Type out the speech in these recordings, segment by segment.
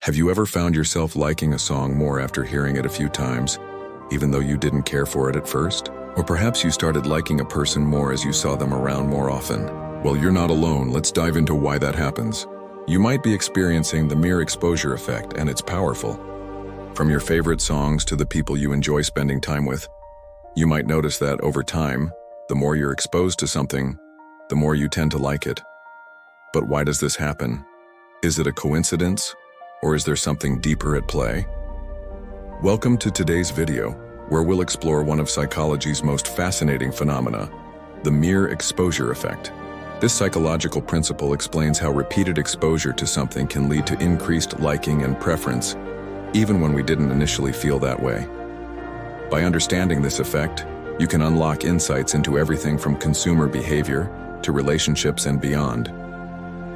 Have you ever found yourself liking a song more after hearing it a few times, even though you didn't care for it at first? Or perhaps you started liking a person more as you saw them around more often? Well, you're not alone. Let's dive into why that happens. You might be experiencing the mere exposure effect, and it's powerful. From your favorite songs to the people you enjoy spending time with, you might notice that over time, the more you're exposed to something, the more you tend to like it. But why does this happen? Is it a coincidence? Or is there something deeper at play? Welcome to today's video, where we'll explore one of psychology's most fascinating phenomena, the mere exposure effect. This psychological principle explains how repeated exposure to something can lead to increased liking and preference, even when we didn't initially feel that way. By understanding this effect, you can unlock insights into everything from consumer behavior to relationships and beyond.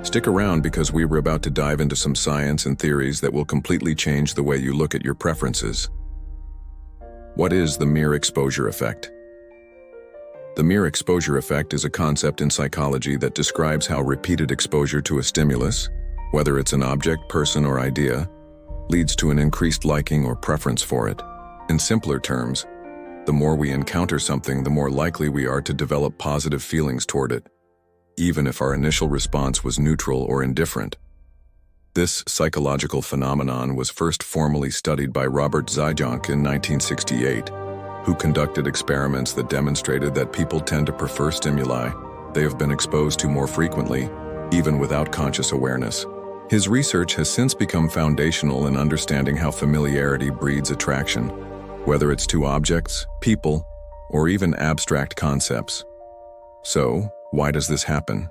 Stick around because we were about to dive into some science and theories that will completely change the way you look at your preferences. What is the mere exposure effect? The mere exposure effect is a concept in psychology that describes how repeated exposure to a stimulus, whether it's an object, person, or idea, leads to an increased liking or preference for it. In simpler terms, the more we encounter something, the more likely we are to develop positive feelings toward it, even if our initial response was neutral or indifferent. This psychological phenomenon was first formally studied by Robert Zajonc in 1968, who conducted experiments that demonstrated that people tend to prefer stimuli they have been exposed to more frequently, even without conscious awareness. His research has since become foundational in understanding how familiarity breeds attraction, whether it's to objects, people, or even abstract concepts. So, why does this happen?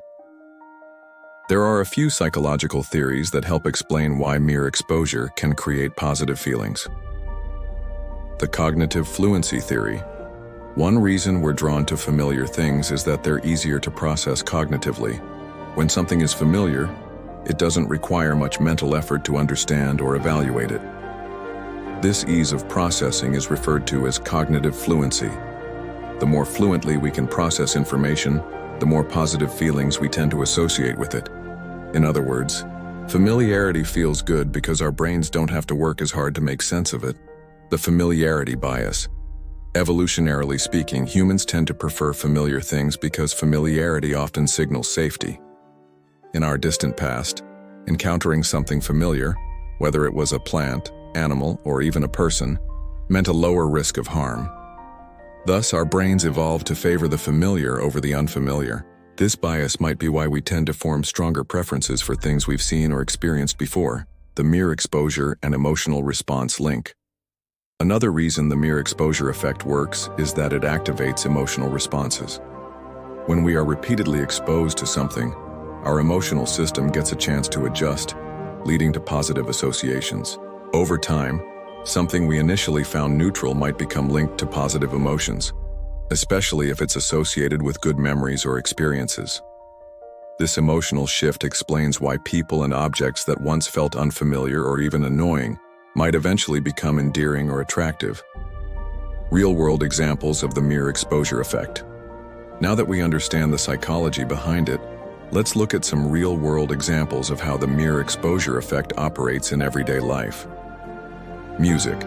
There are a few psychological theories that help explain why mere exposure can create positive feelings. The cognitive fluency theory. One reason we're drawn to familiar things is that they're easier to process cognitively. When something is familiar, it doesn't require much mental effort to understand or evaluate it. This ease of processing is referred to as cognitive fluency. The more fluently we can process information, the more positive feelings we tend to associate with it. In other words, familiarity feels good because our brains don't have to work as hard to make sense of it. The familiarity bias. Evolutionarily speaking, humans tend to prefer familiar things because familiarity often signals safety. In our distant past, encountering something familiar, whether it was a plant, animal, or even a person, meant a lower risk of harm. Thus, our brains evolved to favor the familiar over the unfamiliar. This bias might be why we tend to form stronger preferences for things we've seen or experienced before. The mere exposure and emotional response link. Another reason the mere exposure effect works is that it activates emotional responses. When we are repeatedly exposed to something, our emotional system gets a chance to adjust, leading to positive associations. Over time, something we initially found neutral might become linked to positive emotions, especially if it's associated with good memories or experiences. This emotional shift explains why people and objects that once felt unfamiliar or even annoying might eventually become endearing or attractive. Real-world examples of the mere exposure effect. Now that we understand the psychology behind it, let's look at some real-world examples of how the mere exposure effect operates in everyday life. Music.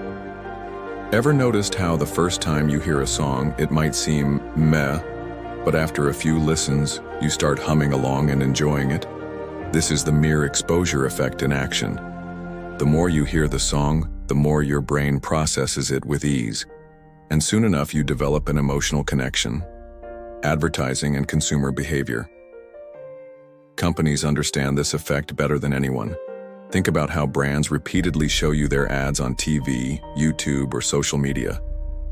Ever noticed how the first time you hear a song, it might seem meh, but after a few listens, you start humming along and enjoying it? This is the mere exposure effect in action. The more you hear the song, the more your brain processes it with ease, and soon enough you develop an emotional connection. Advertising and consumer behavior. Companies understand this effect better than anyone. Think about how brands repeatedly show you their ads on TV, YouTube, or social media.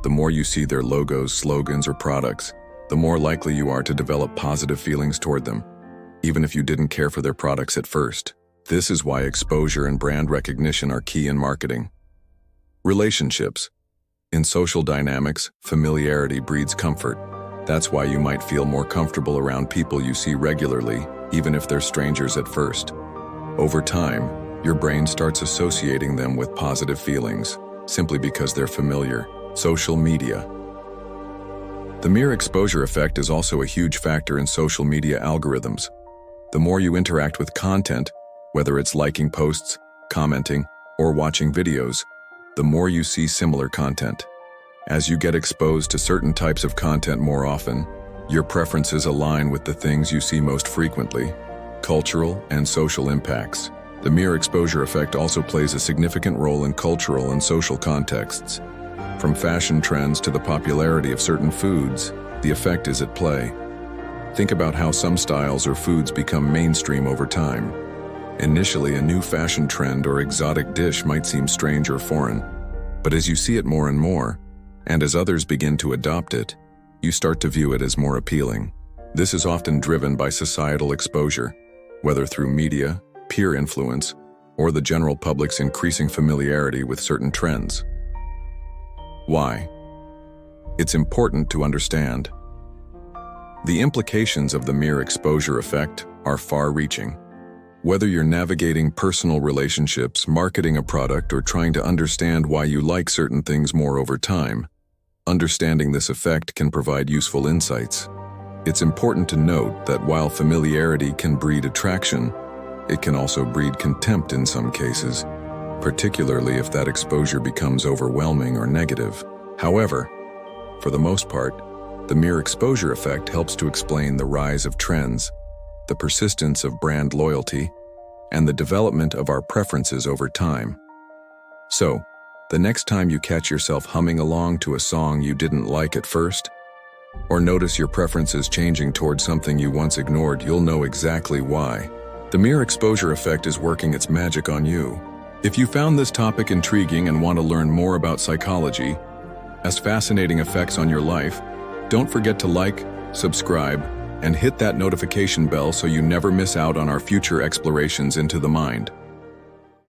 The more you see their logos, slogans, or products, the more likely you are to develop positive feelings toward them, even if you didn't care for their products at first. This is why exposure and brand recognition are key in marketing. Relationships. In social dynamics, familiarity breeds comfort. That's why you might feel more comfortable around people you see regularly, even if they're strangers at first. Over time, your brain starts associating them with positive feelings, simply because they're familiar. Social media. The mere exposure effect is also a huge factor in social media algorithms. The more you interact with content, whether it's liking posts, commenting, or watching videos, the more you see similar content. As you get exposed to certain types of content more often, your preferences align with the things you see most frequently. Cultural and social impacts. The mere exposure effect also plays a significant role in cultural and social contexts. From fashion trends to the popularity of certain foods, the effect is at play. Think about how some styles or foods become mainstream over time. Initially, a new fashion trend or exotic dish might seem strange or foreign, but as you see it more and more, and as others begin to adopt it, you start to view it as more appealing. This is often driven by societal exposure, whether through media, peer influence, or the general public's increasing familiarity with certain trends. Why? It's important to understand. The implications of the mere exposure effect are far-reaching. Whether you're navigating personal relationships, marketing a product, or trying to understand why you like certain things more over time, understanding this effect can provide useful insights. It's important to note that while familiarity can breed attraction, it can also breed contempt in some cases, particularly if that exposure becomes overwhelming or negative. However, for the most part, the mere exposure effect helps to explain the rise of trends, the persistence of brand loyalty, and the development of our preferences over time. So, the next time you catch yourself humming along to a song you didn't like at first, or notice your preferences changing towards something you once ignored, you'll know exactly why. The mere exposure effect is working its magic on you. If you found this topic intriguing and want to learn more about psychology, has fascinating effects on your life, don't forget to like, subscribe, and hit that notification bell so you never miss out on our future explorations into the mind.